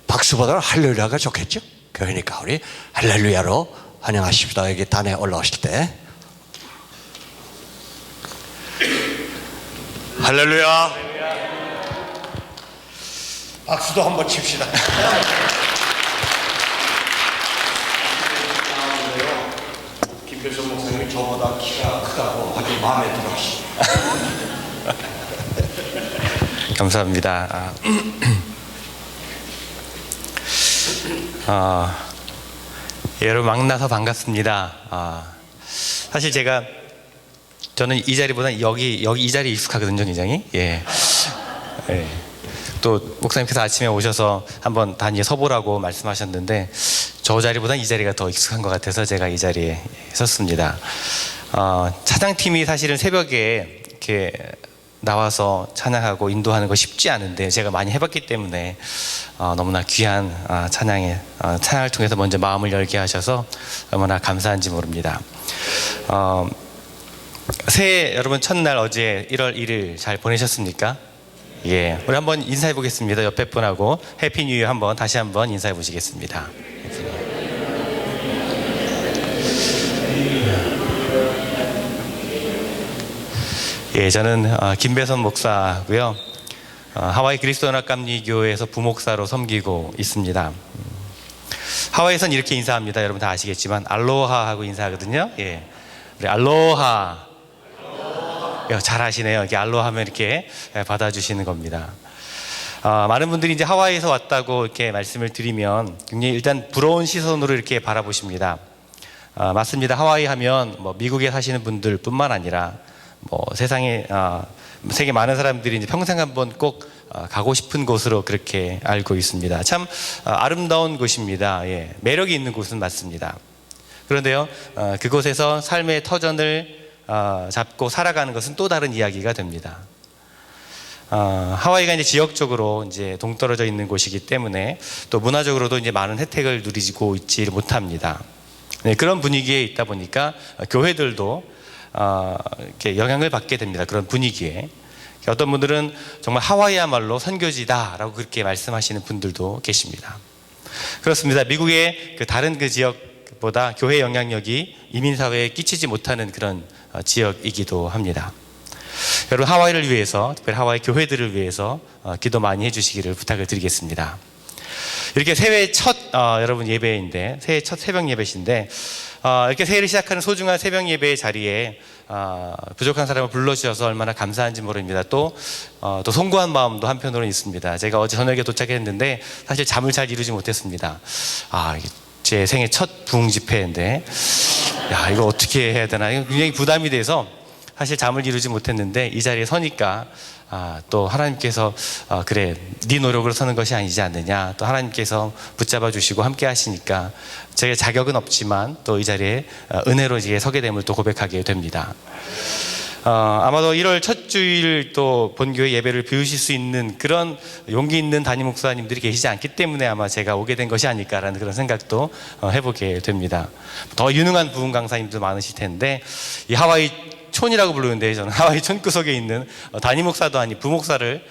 박수보다는 할렐루야가 좋겠죠. 그러니까 우리 할렐루야로 환영하십시다. 여기 단에 올라오실 때 할렐루야. 박수도 한번 칩시다. 김별선 목사님이 저보다 키가 크다고 아주 마음에 들었어. 감사합니다. 여러분 만나서 반갑습니다. 사실 저는 이 자리보다 여기 이 자리에 익숙하거든요, 굉장히. 예. 또 목사님께서 아침에 오셔서 한번 단위에 서보라고 말씀하셨는데 저 자리보다 이 자리가 더 익숙한 것 같아서 제가 이 자리에 섰습니다. 찬양팀이 사실은 새벽에 이렇게 나와서 찬양하고 인도하는 거 쉽지 않은데 제가 많이 해봤기 때문에 너무나 귀한 찬양을 통해서 먼저 마음을 열게 하셔서 얼마나 감사한지 모릅니다. 새해 여러분 첫날 어제 1월 1일 잘 보내셨습니까? 예, 우리 한번 인사해 보겠습니다. 옆에 분하고 해피 뉴 이어 다시 한번 인사해 보시겠습니다. 예, 저는 김배선 목사고요. 하와이 그리스도연합감리교회에서 부목사로 섬기고 있습니다. 하와이에선 이렇게 인사합니다. 여러분 다 아시겠지만 알로하 하고 인사하거든요. 예, 우리 알로하. 잘 하시네요. 이렇게 알로하 하면 이렇게 받아주시는 겁니다. 많은 분들이 이제 하와이에서 왔다고 이렇게 말씀을 드리면 굉장히 일단 부러운 시선으로 이렇게 바라보십니다. 맞습니다. 하와이 하면 뭐 미국에 사시는 분들뿐만 아니라 뭐 세상에 세계 많은 사람들이 이제 평생 한번 꼭 가고 싶은 곳으로 그렇게 알고 있습니다. 참 아름다운 곳입니다. 예, 매력이 있는 곳은 맞습니다. 그런데요, 그곳에서 삶의 터전을 잡고 살아가는 것은 또 다른 이야기가 됩니다. 하와이가 이제 지역적으로 이제 동떨어져 있는 곳이기 때문에 또 문화적으로도 이제 많은 혜택을 누리고 있지 못합니다. 네, 그런 분위기에 있다 보니까 교회들도 이렇게 영향을 받게 됩니다. 그런 분위기에 어떤 분들은 정말 하와이야말로 선교지다라고 그렇게 말씀하시는 분들도 계십니다. 그렇습니다. 미국의 다른 지역보다 교회 영향력이 이민사회에 끼치지 못하는 그런 지역이기도 합니다. 여러분 하와이를 위해서, 특별히 하와이 교회들을 위해서 기도 많이 해주시기를 부탁을 드리겠습니다. 이렇게 새해 첫 여러분 예배인데, 새해 첫 새벽 예배신데 이렇게 새해를 시작하는 소중한 새벽 예배의 자리에 부족한 사람을 불러주셔서 얼마나 감사한지 모릅니다. 또 송구한 마음도 한편으로는 있습니다. 제가 어제 저녁에 도착했는데 사실 잠을 잘 이루지 못했습니다. 제 생애 첫 부흥 집회인데 이거 어떻게 해야 되나, 이거 굉장히 부담이 돼서 사실 잠을 이루지 못했는데 이 자리에 서니까 또 하나님께서 그래, 네 노력으로 서는 것이 아니지 않느냐, 또 하나님께서 붙잡아 주시고 함께 하시니까 제가 자격은 없지만 또 이 자리에 은혜로 이제 서게 됨을 또 고백하게 됩니다. 아마도 1월 첫 주일 또 본교회 예배를 비우실 수 있는 그런 용기 있는 담임 목사님들이 계시지 않기 때문에 아마 제가 오게 된 것이 아닐까라는 그런 생각도 해보게 됩니다. 더 유능한 부흥 강사님도 많으실 텐데 이 하와이 촌이라고 부르는데 저는 하와이 촌구석에 있는 담임 목사도 아닌 부목사를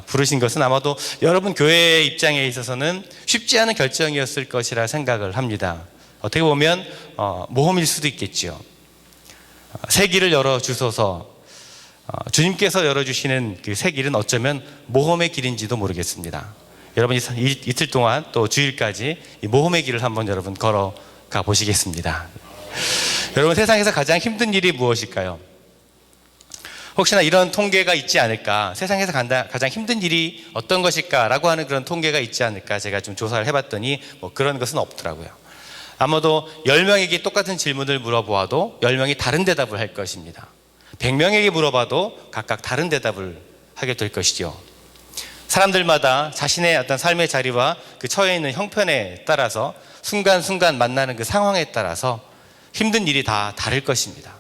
부르신 것은 아마도 여러분 교회의 입장에 있어서는 쉽지 않은 결정이었을 것이라 생각을 합니다. 어떻게 보면 모험일 수도 있겠죠. 새 길을 열어주소서. 주님께서 열어주시는 그 새 길은 어쩌면 모험의 길인지도 모르겠습니다. 여러분 이틀 동안 또 주일까지 이 모험의 길을 한번 여러분 걸어가 보시겠습니다. 여러분 세상에서 가장 힘든 일이 무엇일까요? 혹시나 이런 통계가 있지 않을까, 세상에서 가장 힘든 일이 어떤 것일까라고 하는 그런 통계가 있지 않을까 제가 좀 조사를 해봤더니 뭐 그런 것은 없더라고요. 아마도 10명에게 똑같은 질문을 물어보아도 10명이 다른 대답을 할 것입니다. 100명에게 물어봐도 각각 다른 대답을 하게 될 것이죠. 사람들마다 자신의 어떤 삶의 자리와 그 처해 있는 형편에 따라서 순간순간 만나는 그 상황에 따라서 힘든 일이 다 다를 것입니다.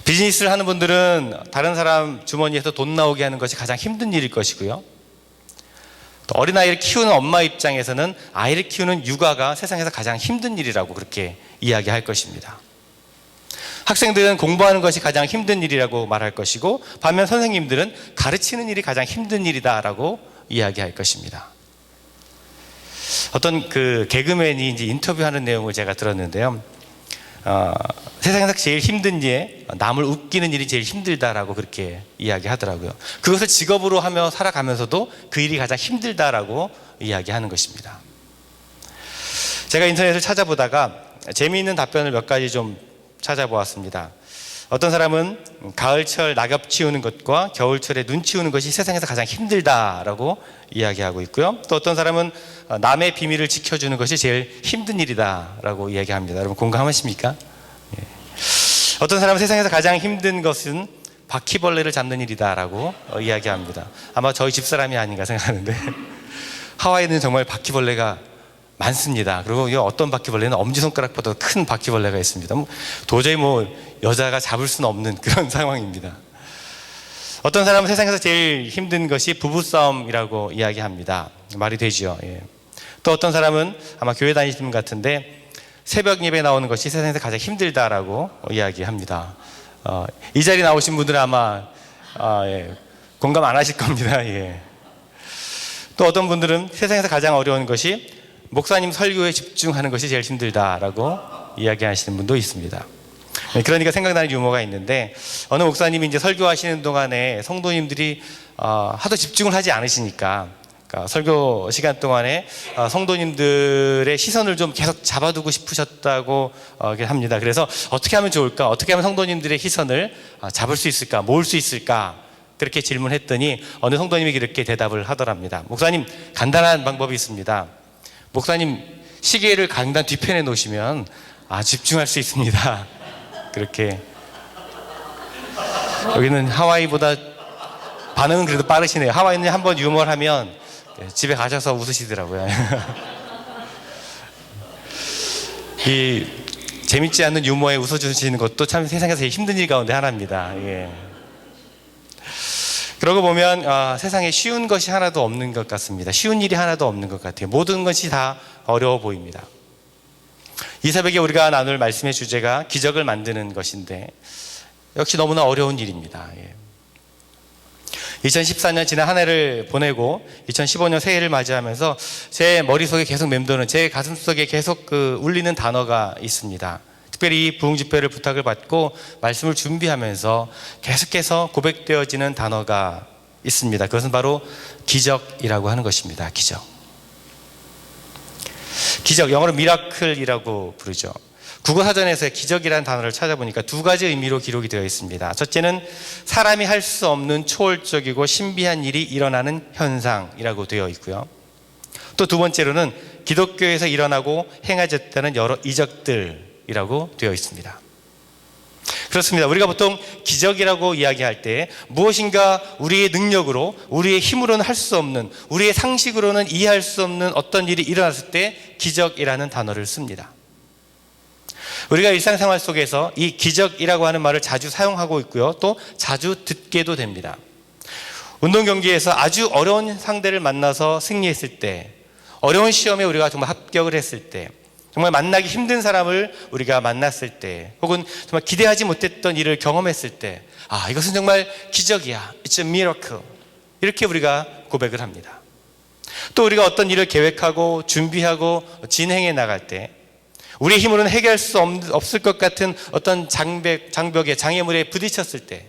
비즈니스를 하는 분들은 다른 사람 주머니에서 돈 나오게 하는 것이 가장 힘든 일일 것이고요. 또 어린아이를 키우는 엄마 입장에서는 아이를 키우는 육아가 세상에서 가장 힘든 일이라고 그렇게 이야기할 것입니다. 학생들은 공부하는 것이 가장 힘든 일이라고 말할 것이고, 반면 선생님들은 가르치는 일이 가장 힘든 일이다라고 이야기할 것입니다. 어떤 그 개그맨이 이제 인터뷰하는 내용을 제가 들었는데요. 세상에서 제일 힘든 일, 남을 웃기는 일이 제일 힘들다라고 그렇게 이야기하더라고요. 그것을 직업으로 하며 살아가면서도 그 일이 가장 힘들다라고 이야기하는 것입니다. 제가 인터넷을 찾아보다가 재미있는 답변을 몇 가지 좀 찾아보았습니다. 어떤 사람은 가을철 낙엽 치우는 것과 겨울철에 눈 치우는 것이 세상에서 가장 힘들다라고 이야기하고 있고요. 또 어떤 사람은 남의 비밀을 지켜주는 것이 제일 힘든 일이다라고 이야기합니다. 여러분 공감하십니까? 예. 어떤 사람은 세상에서 가장 힘든 것은 바퀴벌레를 잡는 일이다라고 이야기합니다. 아마 저희 집사람이 아닌가 생각하는데 하와이는 정말 바퀴벌레가 많습니다. 그리고 어떤 바퀴벌레는 엄지손가락보다 큰 바퀴벌레가 있습니다. 도저히 여자가 잡을 수는 없는 그런 상황입니다. 어떤 사람은 세상에서 제일 힘든 것이 부부싸움이라고 이야기합니다. 말이 되죠. 예. 또 어떤 사람은 아마 교회 다니시는 분 같은데 새벽 예배 나오는 것이 세상에서 가장 힘들다라고 이야기합니다. 이 자리에 나오신 분들은 아마 예, 공감 안 하실 겁니다. 예. 또 어떤 분들은 세상에서 가장 어려운 것이 목사님 설교에 집중하는 것이 제일 힘들다라고 이야기하시는 분도 있습니다. 그러니까 생각나는 유머가 있는데 어느 목사님이 이제 설교하시는 동안에 성도님들이 하도 집중을 하지 않으시니까 그러니까 설교 시간 동안에 성도님들의 시선을 좀 계속 잡아두고 싶으셨다고 합니다. 그래서 어떻게 하면 좋을까? 어떻게 하면 성도님들의 시선을 잡을 수 있을까? 모을 수 있을까? 그렇게 질문했더니 어느 성도님이 이렇게 대답을 하더랍니다. 목사님, 간단한 방법이 있습니다. 목사님 시계를 강단 뒤편에 놓으시면 집중할 수 있습니다. 그렇게. 여기는 하와이보다 반응은 그래도 빠르시네요. 하와이는 한번 유머를 하면 집에 가셔서 웃으시더라고요. 이 재밌지 않는 유머에 웃어주시는 것도 참 세상에서 제일 힘든 일 가운데 하나입니다. 예. 그러고 보면 세상에 쉬운 것이 하나도 없는 것 같습니다. 쉬운 일이 하나도 없는 것 같아요. 모든 것이 다 어려워 보입니다. 이 새벽에 우리가 나눌 말씀의 주제가 기적을 만드는 것인데 역시 너무나 어려운 일입니다. 2014년 지난 한 해를 보내고 2015년 새해를 맞이하면서 제 머릿속에 계속 맴도는, 제 가슴속에 계속 울리는 단어가 있습니다. 특별히 이 부흥집회를 부탁을 받고 말씀을 준비하면서 계속해서 고백되어지는 단어가 있습니다. 그것은 바로 기적이라고 하는 것입니다. 기적, 영어로 미라클이라고 부르죠. 국어사전에서 기적이라는 단어를 찾아보니까 두 가지 의미로 기록이 되어 있습니다. 첫째는 사람이 할 수 없는 초월적이고 신비한 일이 일어나는 현상이라고 되어 있고요. 또 두 번째로는 기독교에서 일어나고 행해졌다는 여러 이적들이라고 되어 있습니다. 그렇습니다. 우리가 보통 기적이라고 이야기할 때 무엇인가 우리의 능력으로, 우리의 힘으로는 할 수 없는, 우리의 상식으로는 이해할 수 없는 어떤 일이 일어났을 때 기적이라는 단어를 씁니다. 우리가 일상생활 속에서 이 기적이라고 하는 말을 자주 사용하고 있고요. 또 자주 듣게도 됩니다. 운동 경기에서 아주 어려운 상대를 만나서 승리했을 때, 어려운 시험에 우리가 정말 합격을 했을 때, 정말 만나기 힘든 사람을 우리가 만났을 때, 혹은 정말 기대하지 못했던 일을 경험했을 때, 이것은 정말 기적이야. It's a miracle. 이렇게 우리가 고백을 합니다. 또 우리가 어떤 일을 계획하고 준비하고 진행해 나갈 때, 우리의 힘으로는 해결할 수 없을 것 같은 어떤 장벽에, 장애물에 부딪혔을 때,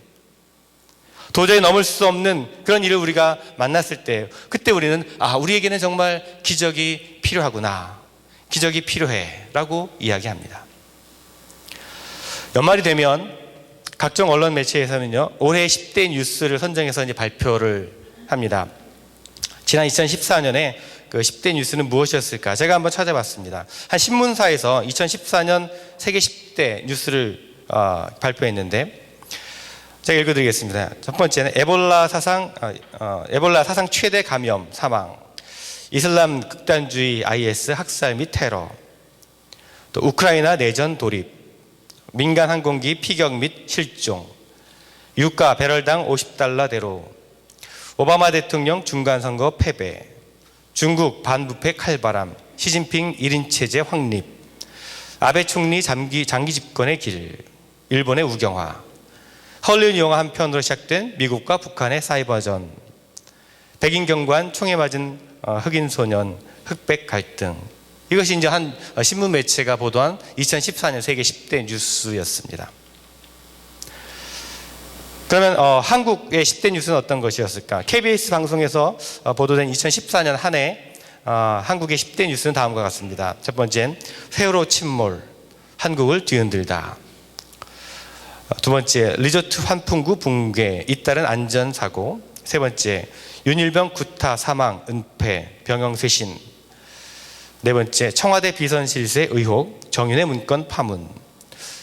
도저히 넘을 수 없는 그런 일을 우리가 만났을 때, 그때 우리는 우리에게는 정말 기적이 필요하구나, 기적이 필요해 라고 이야기합니다. 연말이 되면 각종 언론 매체에서는요, 올해 10대 뉴스를 선정해서 이제 발표를 합니다. 지난 2014년에 그 10대 뉴스는 무엇이었을까? 제가 한번 찾아봤습니다. 한 신문사에서 2014년 세계 10대 뉴스를 발표했는데, 제가 읽어드리겠습니다. 첫 번째는 에볼라 사상 최대 감염 사망, 이슬람 극단주의 IS 학살 및 테러, 또 우크라이나 내전 돌입, 민간 항공기 피격 및 실종, 유가 배럴당 $50대로, 오바마 대통령 중간선거 패배, 중국 반부패 칼바람, 시진핑 1인 체제 확립, 아베 총리 장기 집권의 길, 일본의 우경화, 헐리우드 영화 한 편으로 시작된 미국과 북한의 사이버전, 백인 경관 총에 맞은 흑인 소년, 흑백 갈등. 이것이 이제 한 신문 매체가 보도한 2014년 세계 10대 뉴스였습니다. 그러면 한국의 10대 뉴스는 어떤 것이었을까? KBS 방송에서 보도된 2014년 한 해 한국의 10대 뉴스는 다음과 같습니다. 첫 번째는 세월호 침몰, 한국을 뒤흔들다. 두 번째, 리조트 환풍구 붕괴, 잇따른 안전사고. 세 번째, 윤일병 구타 사망, 은폐, 병영 쇄신. 네 번째, 청와대 비선실세 의혹, 정윤의 문건 파문.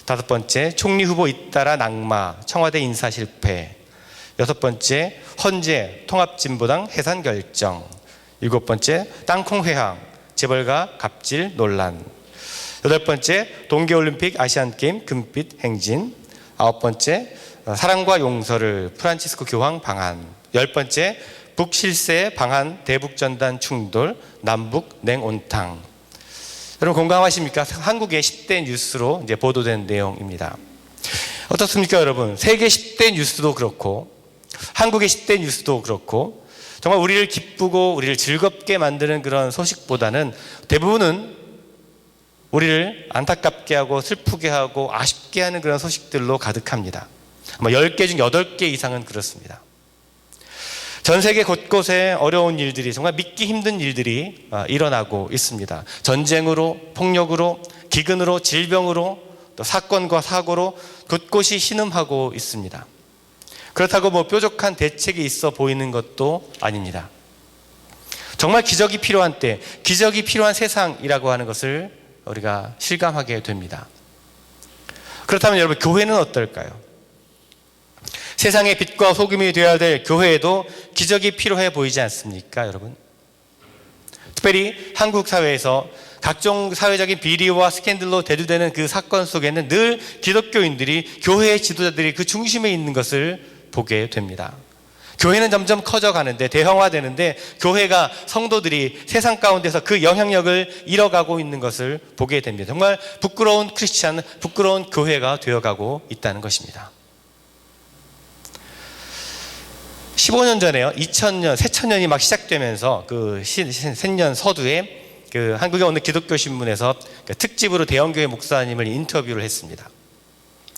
다섯 번째, 총리 후보 잇따라 낙마, 청와대 인사 실패. 여섯 번째, 헌재 통합진보당 해산 결정. 일곱 번째, 땅콩 회항, 재벌가 갑질 논란. 여덟 번째, 동계올림픽 아시안게임 금빛 행진. 아홉 번째, 사랑과 용서를 프란치스코 교황 방한. 열 번째, 북실세 방한 대북전단 충돌 남북 냉온탕. 여러분 공감하십니까? 한국의 10대 뉴스로 이제 보도된 내용입니다. 어떻습니까, 여러분? 세계 10대 뉴스도 그렇고 한국의 10대 뉴스도 그렇고 정말 우리를 기쁘고 우리를 즐겁게 만드는 그런 소식보다는 대부분은 우리를 안타깝게 하고 슬프게 하고 아쉽게 하는 그런 소식들로 가득합니다. 아마 10개 중 8개 이상은 그렇습니다. 전 세계 곳곳에 어려운 일들이, 정말 믿기 힘든 일들이 일어나고 있습니다. 전쟁으로, 폭력으로, 기근으로, 질병으로, 또 사건과 사고로 곳곳이 신음하고 있습니다. 그렇다고 뾰족한 대책이 있어 보이는 것도 아닙니다. 정말 기적이 필요한 때, 기적이 필요한 세상이라고 하는 것을 우리가 실감하게 됩니다. 그렇다면 여러분, 교회는 어떨까요? 세상의 빛과 소금이 되어야 될 교회에도 기적이 필요해 보이지 않습니까, 여러분? 특별히 한국 사회에서 각종 사회적인 비리와 스캔들로 대두되는 그 사건 속에는 늘 기독교인들이, 교회의 지도자들이 그 중심에 있는 것을 보게 됩니다. 교회는 점점 커져가는데, 대형화되는데, 교회가, 성도들이 세상 가운데서 그 영향력을 잃어가고 있는 것을 보게 됩니다. 정말 부끄러운 크리스찬, 부끄러운 교회가 되어가고 있다는 것입니다. 15년 전에요, 2000년, 새천년이 막 시작되면서 그 새년 서두에 그 한국의 어느 기독교 신문에서 특집으로 대형교회 목사님을 인터뷰를 했습니다.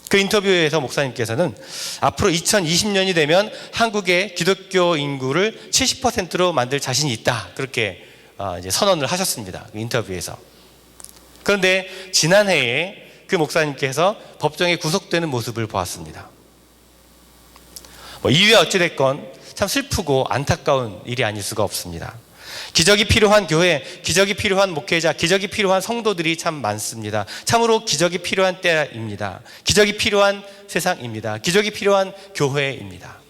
그 인터뷰에서 목사님께서는 앞으로 2020년이 되면 한국의 기독교 인구를 70%로 만들 자신이 있다, 그렇게 이제 선언을 하셨습니다. 그 인터뷰에서. 그런데 지난해에 그 목사님께서 법정에 구속되는 모습을 보았습니다. 이유야 어찌됐건 참 슬프고 안타까운 일이 아닐 수가 없습니다. 기적이 필요한 교회, 기적이 필요한 목회자, 기적이 필요한 성도들이 참 많습니다. 참으로 기적이 필요한 때입니다. 기적이 필요한 세상입니다. 기적이 필요한 교회입니다.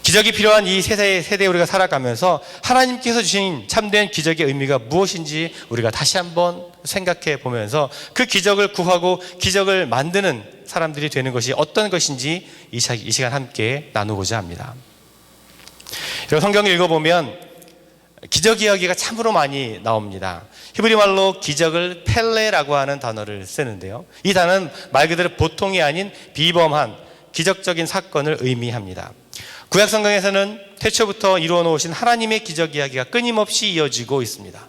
기적이 필요한 이 세대에 우리가 살아가면서 하나님께서 주신 참된 기적의 의미가 무엇인지 우리가 다시 한번 생각해 보면서 그 기적을 구하고 기적을 만드는 사람들이 되는 것이 어떤 것인지 이 시간 함께 나누고자 합니다. 성경을 읽어보면 기적 이야기가 참으로 많이 나옵니다. 히브리 말로 기적을 펠레라고 하는 단어를 쓰는데요, 이 단어는 말 그대로 보통이 아닌 비범한 기적적인 사건을 의미합니다. 구약 성경에서는 태초부터 이루어 놓으신 하나님의 기적 이야기가 끊임없이 이어지고 있습니다.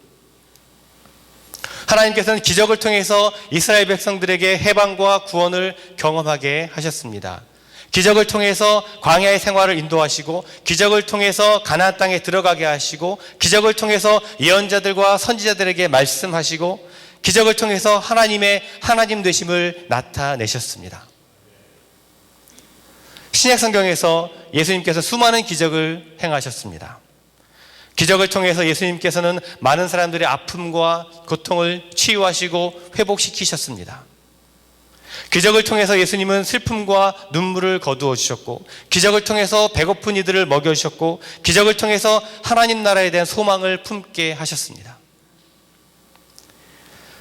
하나님께서는 기적을 통해서 이스라엘 백성들에게 해방과 구원을 경험하게 하셨습니다. 기적을 통해서 광야의 생활을 인도하시고, 기적을 통해서 가나안 땅에 들어가게 하시고, 기적을 통해서 예언자들과 선지자들에게 말씀하시고, 기적을 통해서 하나님의 하나님 되심을 나타내셨습니다. 신약 성경에서 예수님께서 수많은 기적을 행하셨습니다. 기적을 통해서 예수님께서는 많은 사람들의 아픔과 고통을 치유하시고 회복시키셨습니다. 기적을 통해서 예수님은 슬픔과 눈물을 거두어 주셨고, 기적을 통해서 배고픈 이들을 먹여주셨고, 기적을 통해서 하나님 나라에 대한 소망을 품게 하셨습니다.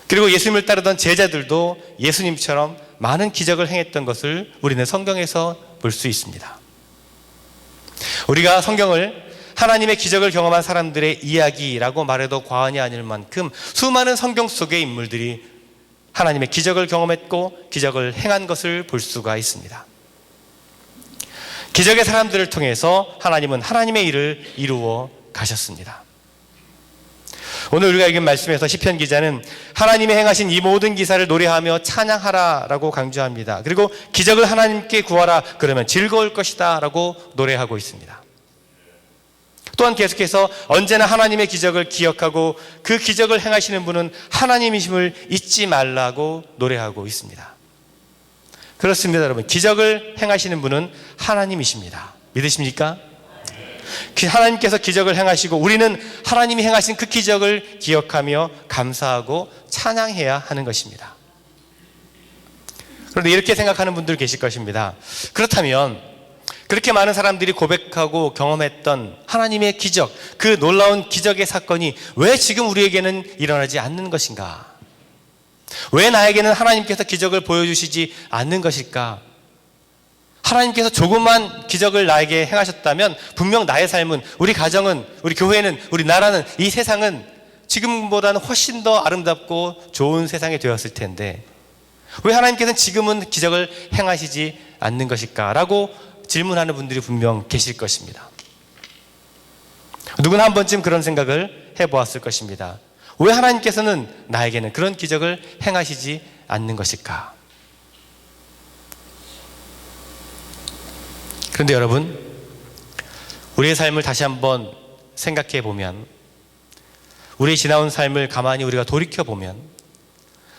그리고 예수님을 따르던 제자들도 예수님처럼 많은 기적을 행했던 것을 우리는 성경에서 볼 수 있습니다. 우리가 성경을 하나님의 기적을 경험한 사람들의 이야기라고 말해도 과언이 아닐 만큼 수많은 성경 속의 인물들이 하나님의 기적을 경험했고 기적을 행한 것을 볼 수가 있습니다. 기적의 사람들을 통해서 하나님은 하나님의 일을 이루어 가셨습니다. 오늘 우리가 읽은 말씀에서 시편 기자는 하나님이 행하신 이 모든 기사를 노래하며 찬양하라라고 강조합니다. 그리고 기적을 하나님께 구하라, 그러면 즐거울 것이다 라고 노래하고 있습니다. 또한 계속해서 언제나 하나님의 기적을 기억하고 그 기적을 행하시는 분은 하나님이심을 잊지 말라고 노래하고 있습니다. 그렇습니다, 여러분. 기적을 행하시는 분은 하나님이십니다. 믿으십니까? 하나님께서 기적을 행하시고 우리는 하나님이 행하신 그 기적을 기억하며 감사하고 찬양해야 하는 것입니다. 그런데 이렇게 생각하는 분들 계실 것입니다. 그렇다면 그렇게 많은 사람들이 고백하고 경험했던 하나님의 기적, 그 놀라운 기적의 사건이 왜 지금 우리에게는 일어나지 않는 것인가? 왜 나에게는 하나님께서 기적을 보여주시지 않는 것일까? 하나님께서 조금만 기적을 나에게 행하셨다면 분명 나의 삶은, 우리 가정은, 우리 교회는, 우리 나라는, 이 세상은 지금보다는 훨씬 더 아름답고 좋은 세상이 되었을 텐데 왜 하나님께서는 지금은 기적을 행하시지 않는 것일까? 라고 질문하는 분들이 분명 계실 것입니다. 누구나 한 번쯤 그런 생각을 해보았을 것입니다. 왜 하나님께서는 나에게는 그런 기적을 행하시지 않는 것일까? 그런데 여러분, 우리의 삶을 다시 한번 생각해 보면, 우리의 지나온 삶을 가만히 우리가 돌이켜 보면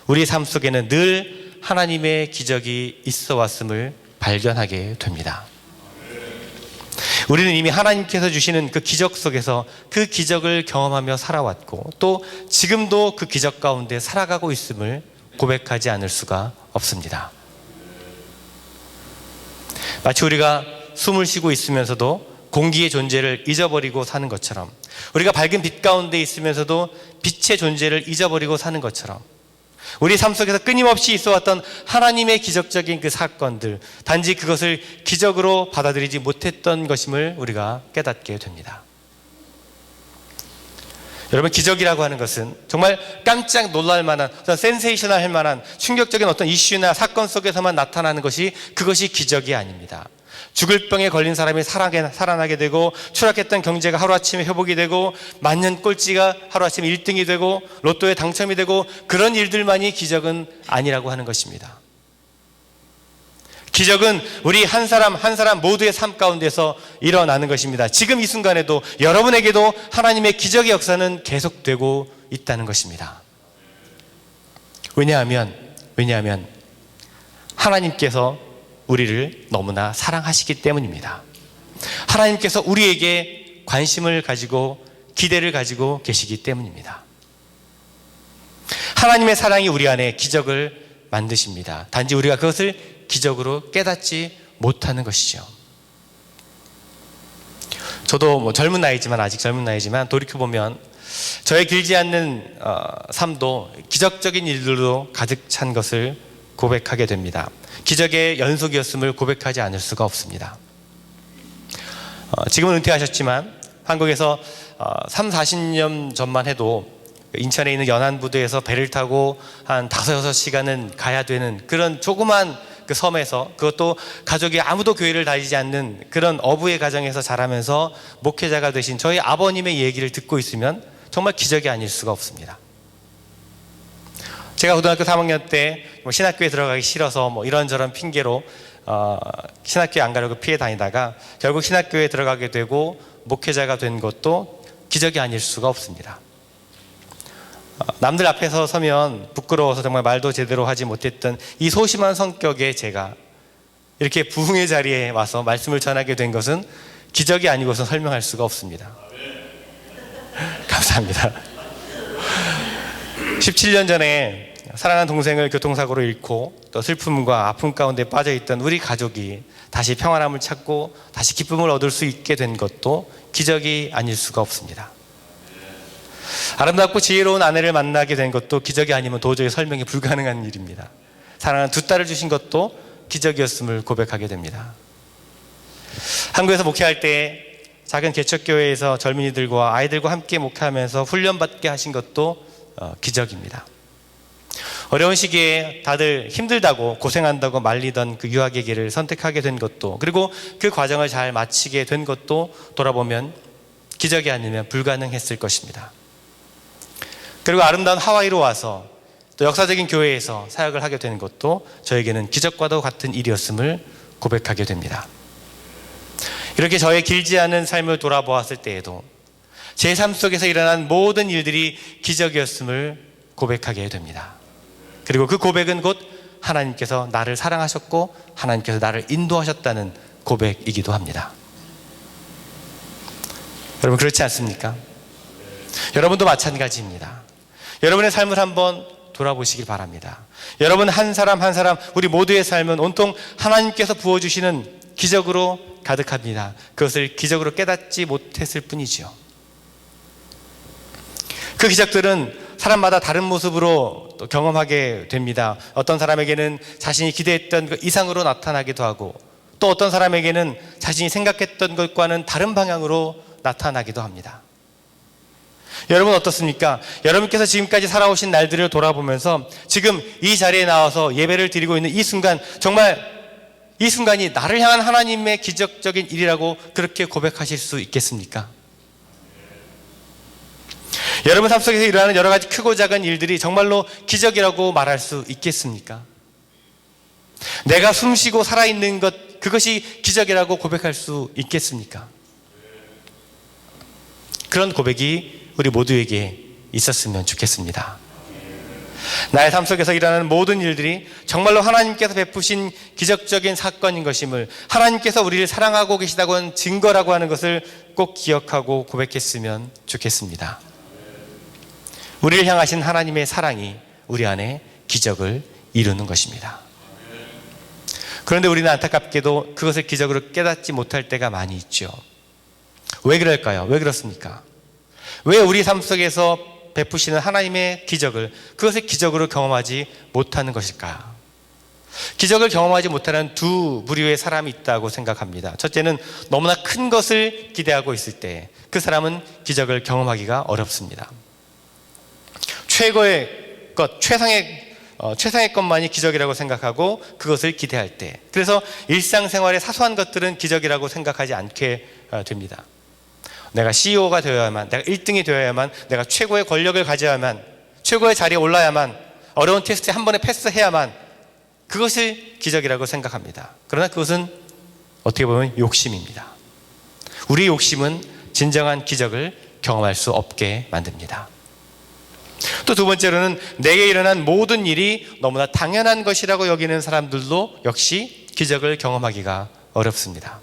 우리의 삶 속에는 늘 하나님의 기적이 있어 왔음을 발견하게 됩니다. 우리는 이미 하나님께서 주시는 그 기적 속에서 그 기적을 경험하며 살아왔고 또 지금도 그 기적 가운데 살아가고 있음을 고백하지 않을 수가 없습니다. 마치 우리가 숨을 쉬고 있으면서도 공기의 존재를 잊어버리고 사는 것처럼, 우리가 밝은 빛 가운데 있으면서도 빛의 존재를 잊어버리고 사는 것처럼, 우리 삶 속에서 끊임없이 있어왔던 하나님의 기적적인 그 사건들, 단지 그것을 기적으로 받아들이지 못했던 것임을 우리가 깨닫게 됩니다. 여러분, 기적이라고 하는 것은 정말 깜짝 놀랄 만한, 센세이셔널 할 만한 충격적인 어떤 이슈나 사건 속에서만 나타나는 것이, 그것이 기적이 아닙니다. 죽을 병에 걸린 사람이 살아나게 되고, 추락했던 경제가 하루아침에 회복이 되고, 만년 꼴찌가 하루아침에 1등이 되고, 로또에 당첨이 되고, 그런 일들만이 기적은 아니라고 하는 것입니다. 기적은 우리 한 사람 한 사람 모두의 삶 가운데서 일어나는 것입니다. 지금 이 순간에도 여러분에게도 하나님의 기적의 역사는 계속되고 있다는 것입니다. 왜냐하면 하나님께서 우리를 너무나 사랑하시기 때문입니다. 하나님께서 우리에게 관심을 가지고 기대를 가지고 계시기 때문입니다. 하나님의 사랑이 우리 안에 기적을 만드십니다. 단지 우리가 그것을 기적으로 깨닫지 못하는 것이죠. 저도 젊은 나이지만, 아직 젊은 나이지만 돌이켜보면 저의 길지 않는 삶도 기적적인 일들로 가득 찬 것을 고백하게 됩니다. 기적의 연속이었음을 고백하지 않을 수가 없습니다. 지금은 은퇴하셨지만 한국에서 3, 40년 전만 해도 인천에 있는 연안부두에서 배를 타고 한 5, 6시간은 가야 되는 그런 조그만 그 섬에서, 그것도 가족이 아무도 교회를 다니지 않는 그런 어부의 가정에서 자라면서 목회자가 되신 저희 아버님의 얘기를 듣고 있으면 정말 기적이 아닐 수가 없습니다. 제가 고등학교 3학년 때 신학교에 들어가기 싫어서 이런저런 핑계로 신학교에 안 가려고 피해 다니다가 결국 신학교에 들어가게 되고 목회자가 된 것도 기적이 아닐 수가 없습니다. 남들 앞에서 서면 부끄러워서 정말 말도 제대로 하지 못했던 이 소심한 성격의 제가 이렇게 부흥의 자리에 와서 말씀을 전하게 된 것은 기적이 아니고서 설명할 수가 없습니다. 감사합니다. 17년 전에 사랑하는 동생을 교통사고로 잃고 또 슬픔과 아픔 가운데 빠져있던 우리 가족이 다시 평안함을 찾고 다시 기쁨을 얻을 수 있게 된 것도 기적이 아닐 수가 없습니다. 아름답고 지혜로운 아내를 만나게 된 것도 기적이 아니면 도저히 설명이 불가능한 일입니다. 사랑하는 두 딸을 주신 것도 기적이었음을 고백하게 됩니다. 한국에서 목회할 때 작은 개척교회에서 젊은이들과 아이들과 함께 목회하면서 훈련받게 하신 것도 기적입니다. 어려운 시기에 다들 힘들다고 고생한다고 말리던 그 유학의 길을 선택하게 된 것도, 그리고 그 과정을 잘 마치게 된 것도 돌아보면 기적이 아니면 불가능했을 것입니다. 그리고 아름다운 하와이로 와서 또 역사적인 교회에서 사역을 하게 되는 것도 저에게는 기적과도 같은 일이었음을 고백하게 됩니다. 이렇게 저의 길지 않은 삶을 돌아보았을 때에도 제 삶 속에서 일어난 모든 일들이 기적이었음을 고백하게 됩니다. 그리고 그 고백은 곧 하나님께서 나를 사랑하셨고 하나님께서 나를 인도하셨다는 고백이기도 합니다. 여러분, 그렇지 않습니까? 여러분도 마찬가지입니다. 여러분의 삶을 한번 돌아보시길 바랍니다. 여러분 한 사람 한 사람, 우리 모두의 삶은 온통 하나님께서 부어주시는 기적으로 가득합니다. 그것을 기적으로 깨닫지 못했을 뿐이지요. 그 기적들은 사람마다 다른 모습으로 또 경험하게 됩니다. 어떤 사람에게는 자신이 기대했던 그 이상으로 나타나기도 하고, 또 어떤 사람에게는 자신이 생각했던 것과는 다른 방향으로 나타나기도 합니다. 여러분 어떻습니까? 여러분께서 지금까지 살아오신 날들을 돌아보면서 지금 이 자리에 나와서 예배를 드리고 있는 이 순간, 정말 이 순간이 나를 향한 하나님의 기적적인 일이라고 그렇게 고백하실 수 있겠습니까? 여러분 삶 속에서 일어나는 여러 가지 크고 작은 일들이 정말로 기적이라고 말할 수 있겠습니까? 내가 숨쉬고 살아있는 것, 그것이 기적이라고 고백할 수 있겠습니까? 그런 고백이 우리 모두에게 있었으면 좋겠습니다. 나의 삶 속에서 일어나는 모든 일들이 정말로 하나님께서 베푸신 기적적인 사건인 것임을, 하나님께서 우리를 사랑하고 계시다고 하는 증거라고 하는 것을 꼭 기억하고 고백했으면 좋겠습니다. 우리를 향하신 하나님의 사랑이 우리 안에 기적을 이루는 것입니다. 그런데 우리는 안타깝게도 그것을 기적으로 깨닫지 못할 때가 많이 있죠. 왜 그럴까요? 왜 그렇습니까? 왜 우리 삶 속에서 베푸시는 하나님의 기적을, 그것을 기적으로 경험하지 못하는 것일까? 기적을 경험하지 못하는 두 부류의 사람이 있다고 생각합니다. 첫째는 너무나 큰 것을 기대하고 있을 때 그 사람은 기적을 경험하기가 어렵습니다. 최고의 것, 최상의 것만이 기적이라고 생각하고 그것을 기대할 때, 그래서 일상생활의 사소한 것들은 기적이라고 생각하지 않게 됩니다. 내가 CEO가 되어야만, 내가 1등이 되어야만, 내가 최고의 권력을 가져야만, 최고의 자리에 올라야만, 어려운 테스트에 한 번에 패스해야만, 그것을 기적이라고 생각합니다. 그러나 그것은 어떻게 보면 욕심입니다. 우리의 욕심은 진정한 기적을 경험할 수 없게 만듭니다. 또 두 번째로는 내게 일어난 모든 일이 너무나 당연한 것이라고 여기는 사람들도 역시 기적을 경험하기가 어렵습니다.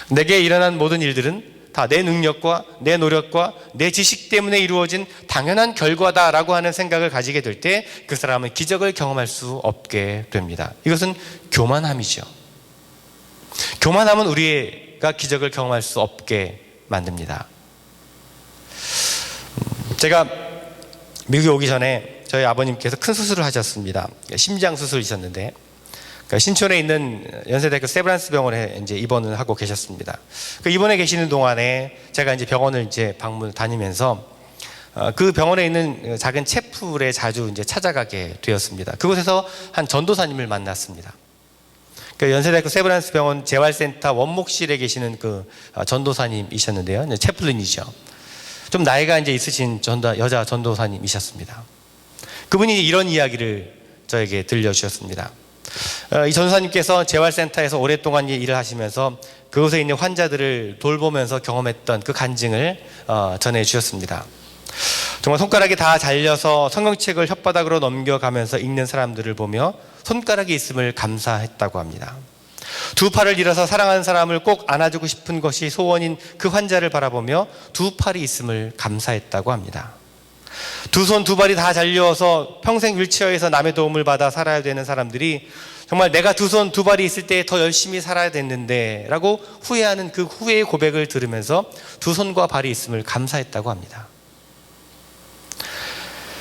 내게 일어난 모든 일들은 다 내 능력과 내 노력과 내 지식 때문에 이루어진 당연한 결과다라고 하는 생각을 가지게 될 때 그 사람은 기적을 경험할 수 없게 됩니다. 이것은 교만함이죠. 교만함은 우리가 기적을 경험할 수 없게 만듭니다. 제가 미국에 오기 전에 저희 아버님께서 큰 수술을 하셨습니다. 심장 수술이셨는데, 신촌에 있는 연세대학교 세브란스 병원에 이제 입원을 하고 계셨습니다. 그 입원해 계시는 동안에 제가 이제 병원을 이제 방문 다니면서 그 병원에 있는 작은 채플에 자주 이제 찾아가게 되었습니다. 그곳에서 한 전도사님을 만났습니다. 그 연세대학교 세브란스 병원 재활센터 원목실에 계시는 그 전도사님이셨는데요. 채플린이죠. 좀 나이가 이제 있으신 여자 전도사님이셨습니다. 그분이 이런 이야기를 저에게 들려주셨습니다. 이 전도사님께서 재활센터에서 오랫동안 일을 하시면서 그곳에 있는 환자들을 돌보면서 경험했던 그 간증을 전해주셨습니다. 정말 손가락이 다 잘려서 성경책을 혓바닥으로 넘겨가면서 읽는 사람들을 보며 손가락이 있음을 감사했다고 합니다. 두 팔을 잃어서 사랑하는 사람을 꼭 안아주고 싶은 것이 소원인 그 환자를 바라보며 두 팔이 있음을 감사했다고 합니다. 두 손 두 발이 다 잘려서 평생 휠체어에서 남의 도움을 받아 살아야 되는 사람들이 정말 내가 두 손 두 발이 있을 때 더 열심히 살아야 됐는데 라고 후회하는 그 후회의 고백을 들으면서 두 손과 발이 있음을 감사했다고 합니다.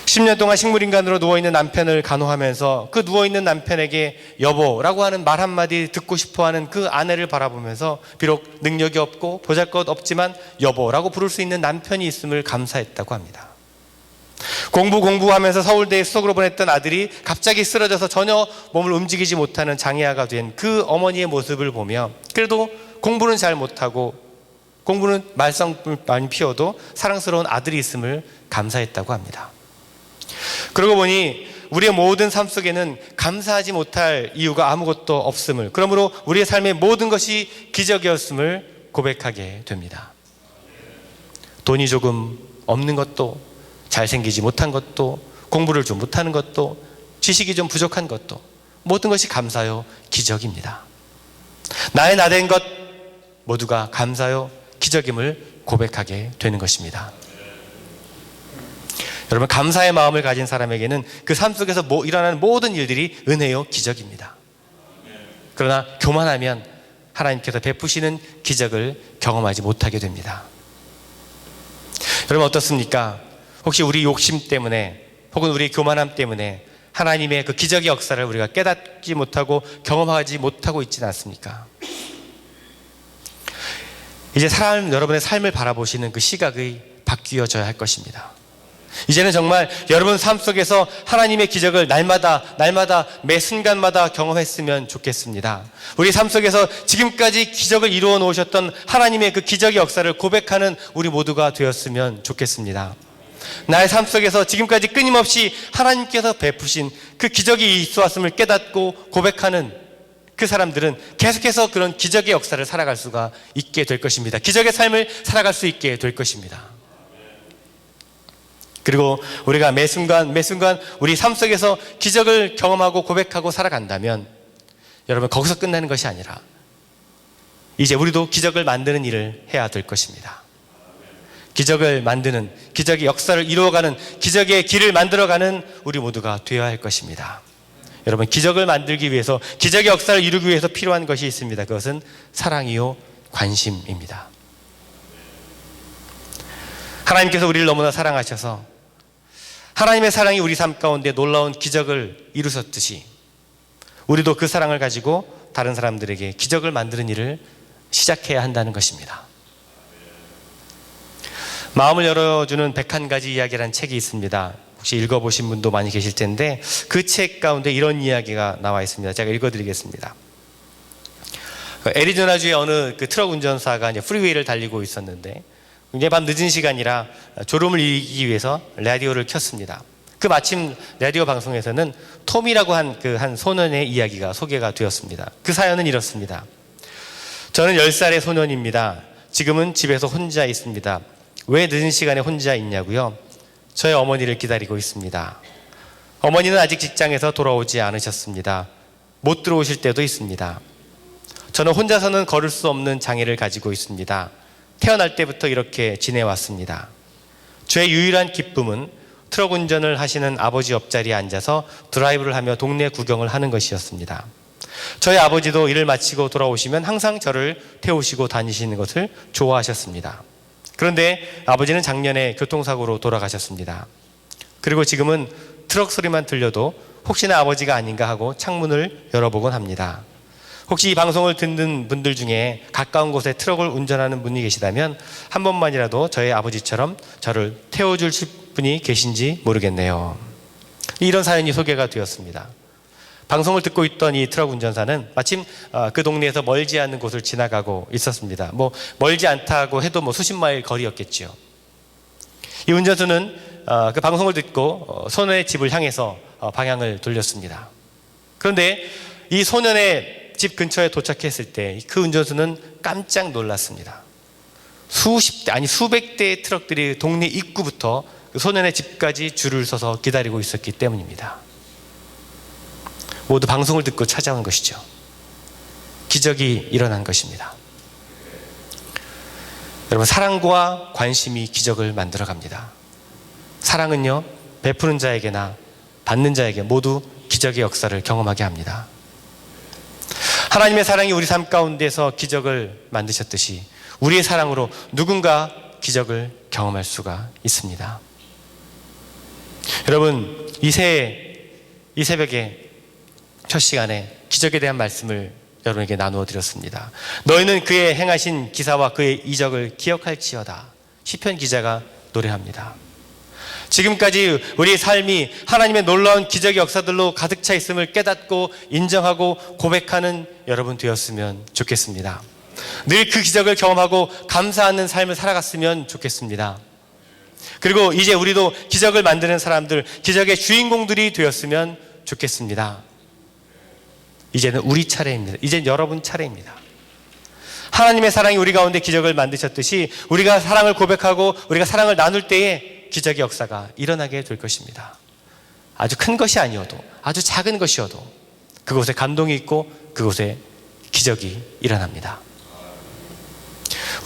10년 동안 식물인간으로 누워있는 남편을 간호하면서 그 누워있는 남편에게 여보라고 하는 말 한마디 듣고 싶어하는 그 아내를 바라보면서 비록 능력이 없고 보잘것 없지만 여보라고 부를 수 있는 남편이 있음을 감사했다고 합니다. 공부하면서 서울대에 수석으로 보냈던 아들이 갑자기 쓰러져서 전혀 몸을 움직이지 못하는 장애아가 된 그 어머니의 모습을 보며 그래도 공부는 잘 못하고 공부는 말썽을 많이 피워도 사랑스러운 아들이 있음을 감사했다고 합니다. 그러고 보니 우리의 모든 삶 속에는 감사하지 못할 이유가 아무것도 없음을, 그러므로 우리의 삶의 모든 것이 기적이었음을 고백하게 됩니다. 돈이 조금 없는 것도, 잘생기지 못한 것도, 공부를 좀 못하는 것도, 지식이 좀 부족한 것도, 모든 것이 감사요 기적입니다. 나의 나된 것 모두가 감사요 기적임을 고백하게 되는 것입니다. 여러분, 감사의 마음을 가진 사람에게는 그 삶 속에서 일어나는 모든 일들이 은혜요 기적입니다. 그러나 교만하면 하나님께서 베푸시는 기적을 경험하지 못하게 됩니다. 여러분, 어떻습니까? 혹시 우리 욕심 때문에 혹은 우리 교만함 때문에 하나님의 그 기적의 역사를 우리가 깨닫지 못하고 경험하지 못하고 있지는 않습니까? 이제 여러분의 삶을 바라보시는 그 시각이 바뀌어져야 할 것입니다. 이제는 정말 여러분 삶 속에서 하나님의 기적을 날마다 매 순간마다 경험했으면 좋겠습니다. 우리 삶 속에서 지금까지 기적을 이루어 놓으셨던 하나님의 그 기적의 역사를 고백하는 우리 모두가 되었으면 좋겠습니다. 나의 삶 속에서 지금까지 끊임없이 하나님께서 베푸신 그 기적이 있어왔음을 깨닫고 고백하는 그 사람들은 계속해서 그런 기적의 역사를 살아갈 수가 있게 될 것입니다. 기적의 삶을 살아갈 수 있게 될 것입니다. 그리고 우리가 매 순간 우리 삶 속에서 기적을 경험하고 고백하고 살아간다면 여러분, 거기서 끝나는 것이 아니라 이제 우리도 기적을 만드는 일을 해야 될 것입니다. 기적을 만드는, 기적의 역사를 이루어가는, 기적의 길을 만들어가는 우리 모두가 되어야 할 것입니다. 여러분, 기적을 만들기 위해서, 기적의 역사를 이루기 위해서 필요한 것이 있습니다. 그것은 사랑이요 관심입니다. 하나님께서 우리를 너무나 사랑하셔서 하나님의 사랑이 우리 삶 가운데 놀라운 기적을 이루셨듯이 우리도 그 사랑을 가지고 다른 사람들에게 기적을 만드는 일을 시작해야 한다는 것입니다. 마음을 열어주는 101가지 이야기라는 책이 있습니다. 혹시 읽어보신 분도 많이 계실 텐데 그 책 가운데 이런 이야기가 나와 있습니다. 제가 읽어드리겠습니다. 애리조나주의 어느 그 트럭 운전사가 이제 프리웨이를 달리고 있었는데 굉장히 밤 늦은 시간이라 졸음을 이기기 위해서 라디오를 켰습니다. 그 마침 라디오 방송에서는 톰이라고 한 소년의 이야기가 소개가 되었습니다. 그 사연은 이렇습니다. 저는 10살의 소년입니다. 지금은 집에서 혼자 있습니다. 왜 늦은 시간에 혼자 있냐고요? 저의 어머니를 기다리고 있습니다. 어머니는 아직 직장에서 돌아오지 않으셨습니다. 못 들어오실 때도 있습니다. 저는 혼자서는 걸을 수 없는 장애를 가지고 있습니다. 태어날 때부터 이렇게 지내왔습니다. 저의 유일한 기쁨은 트럭 운전을 하시는 아버지 옆자리에 앉아서 드라이브를 하며 동네 구경을 하는 것이었습니다. 저희 아버지도 일을 마치고 돌아오시면 항상 저를 태우시고 다니시는 것을 좋아하셨습니다. 그런데 아버지는 작년에 교통사고로 돌아가셨습니다. 그리고 지금은 트럭 소리만 들려도 혹시나 아버지가 아닌가 하고 창문을 열어보곤 합니다. 혹시 이 방송을 듣는 분들 중에 가까운 곳에 트럭을 운전하는 분이 계시다면 한 번만이라도 저의 아버지처럼 저를 태워줄 분이 계신지 모르겠네요. 이런 사연이 소개가 되었습니다. 방송을 듣고 있던 이 트럭 운전사는 마침 그 동네에서 멀지 않은 곳을 지나가고 있었습니다. 멀지 않다고 해도 수십 마일 거리였겠죠. 이 운전수는 그 방송을 듣고 소년의 집을 향해서 방향을 돌렸습니다. 그런데 이 소년의 집 근처에 도착했을 때 그 운전수는 깜짝 놀랐습니다. 수백 대의 트럭들이 동네 입구부터 그 소년의 집까지 줄을 서서 기다리고 있었기 때문입니다. 모두 방송을 듣고 찾아온 것이죠. 기적이 일어난 것입니다. 여러분, 사랑과 관심이 기적을 만들어 갑니다. 사랑은요, 베푸는 자에게나 받는 자에게 모두 기적의 역사를 경험하게 합니다. 하나님의 사랑이 우리 삶 가운데서 기적을 만드셨듯이 우리의 사랑으로 누군가 기적을 경험할 수가 있습니다. 여러분, 이 새벽에 첫 시간에 기적에 대한 말씀을 여러분에게 나누어 드렸습니다. 너희는 그의 행하신 기사와 그의 이적을 기억할지어다. 시편 기자가 노래합니다. 지금까지 우리의 삶이 하나님의 놀라운 기적의 역사들로 가득 차 있음을 깨닫고 인정하고 고백하는 여러분 되었으면 좋겠습니다. 늘 그 기적을 경험하고 감사하는 삶을 살아갔으면 좋겠습니다. 그리고 이제 우리도 기적을 만드는 사람들, 기적의 주인공들이 되었으면 좋겠습니다. 이제는 우리 차례입니다. 이제는 여러분 차례입니다. 하나님의 사랑이 우리 가운데 기적을 만드셨듯이 우리가 사랑을 고백하고 우리가 사랑을 나눌 때에 기적의 역사가 일어나게 될 것입니다. 아주 큰 것이 아니어도, 아주 작은 것이어도 그곳에 감동이 있고 그곳에 기적이 일어납니다.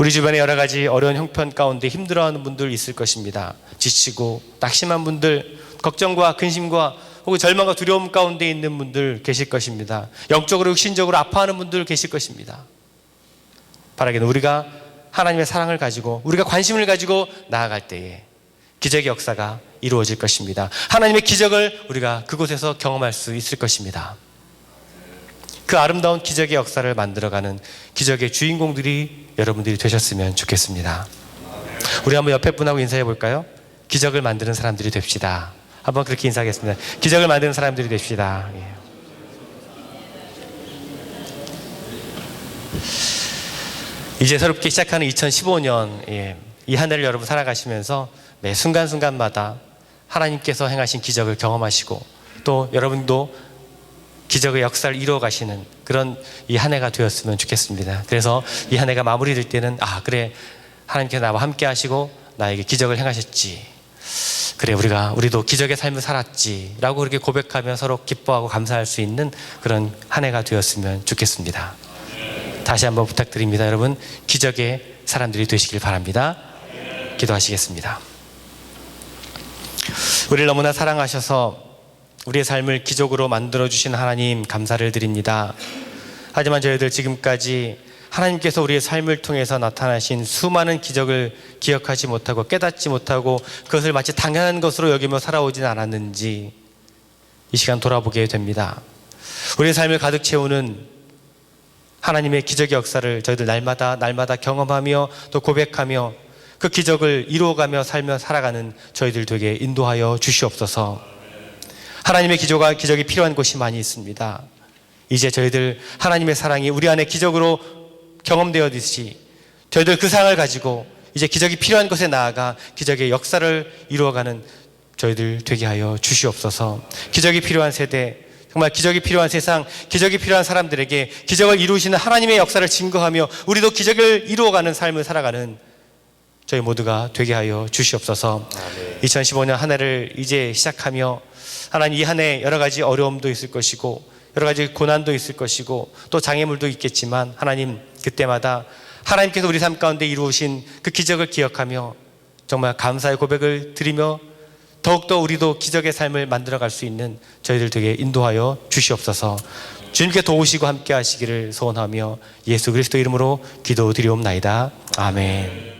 우리 주변에 여러 가지 어려운 형편 가운데 힘들어하는 분들 있을 것입니다. 지치고 낙심한 분들, 걱정과 근심과 혹은 절망과 두려움 가운데 있는 분들 계실 것입니다. 영적으로 육신적으로 아파하는 분들 계실 것입니다. 바라기는 우리가 하나님의 사랑을 가지고 우리가 관심을 가지고 나아갈 때에 기적의 역사가 이루어질 것입니다. 하나님의 기적을 우리가 그곳에서 경험할 수 있을 것입니다. 그 아름다운 기적의 역사를 만들어가는 기적의 주인공들이 여러분들이 되셨으면 좋겠습니다. 우리 한번 옆에 분하고 인사해 볼까요? 기적을 만드는 사람들이 됩시다. 한번 그렇게 인사하겠습니다. 기적을 만드는 사람들이 됩시다. 예. 이제 새롭게 시작하는 2015년, 이 한 해를 여러분 살아가시면서 매 순간순간마다 하나님께서 행하신 기적을 경험하시고 또 여러분도 기적의 역사를 이루어 가시는 그런 이 한 해가 되었으면 좋겠습니다. 그래서 이 한 해가 마무리될 때는 그래, 하나님께서 나와 함께 하시고 나에게 기적을 행하셨지, 그래 우리도 기적의 삶을 살았지 라고 그렇게 고백하며 서로 기뻐하고 감사할 수 있는 그런 한 해가 되었으면 좋겠습니다. 다시 한번 부탁드립니다. 여러분, 기적의 사람들이 되시길 바랍니다. 기도하시겠습니다. 우리를 너무나 사랑하셔서 우리의 삶을 기적으로 만들어주신 하나님 감사를 드립니다. 하지만 저희들 지금까지 하나님께서 우리의 삶을 통해서 나타나신 수많은 기적을 기억하지 못하고 깨닫지 못하고 그것을 마치 당연한 것으로 여기며 살아오진 않았는지 이 시간 돌아보게 됩니다. 우리의 삶을 가득 채우는 하나님의 기적의 역사를 저희들 날마다 경험하며 또 고백하며 그 기적을 이루어가며 살아가는 저희들 되게 인도하여 주시옵소서. 하나님의 기적이 필요한 곳이 많이 있습니다. 이제 저희들 하나님의 사랑이 우리 안에 기적으로 경험되었듯이 저희들 그 사랑을 가지고 이제 기적이 필요한 곳에 나아가 기적의 역사를 이루어가는 저희들 되게 하여 주시옵소서. 기적이 필요한 세대, 정말 기적이 필요한 세상, 기적이 필요한 사람들에게 기적을 이루시는 하나님의 역사를 증거하며 우리도 기적을 이루어가는 삶을 살아가는 저희 모두가 되게 하여 주시옵소서. 2015년 한 해를 이제 시작하며 하나님, 이 한 해 여러 가지 어려움도 있을 것이고 여러 가지 고난도 있을 것이고 또 장애물도 있겠지만 하나님, 그때마다 하나님께서 우리 삶 가운데 이루신 그 기적을 기억하며 정말 감사의 고백을 드리며 더욱더 우리도 기적의 삶을 만들어갈 수 있는 저희들 되게 인도하여 주시옵소서. 주님께 도우시고 함께 하시기를 소원하며 예수 그리스도 이름으로 기도드리옵나이다. 아멘.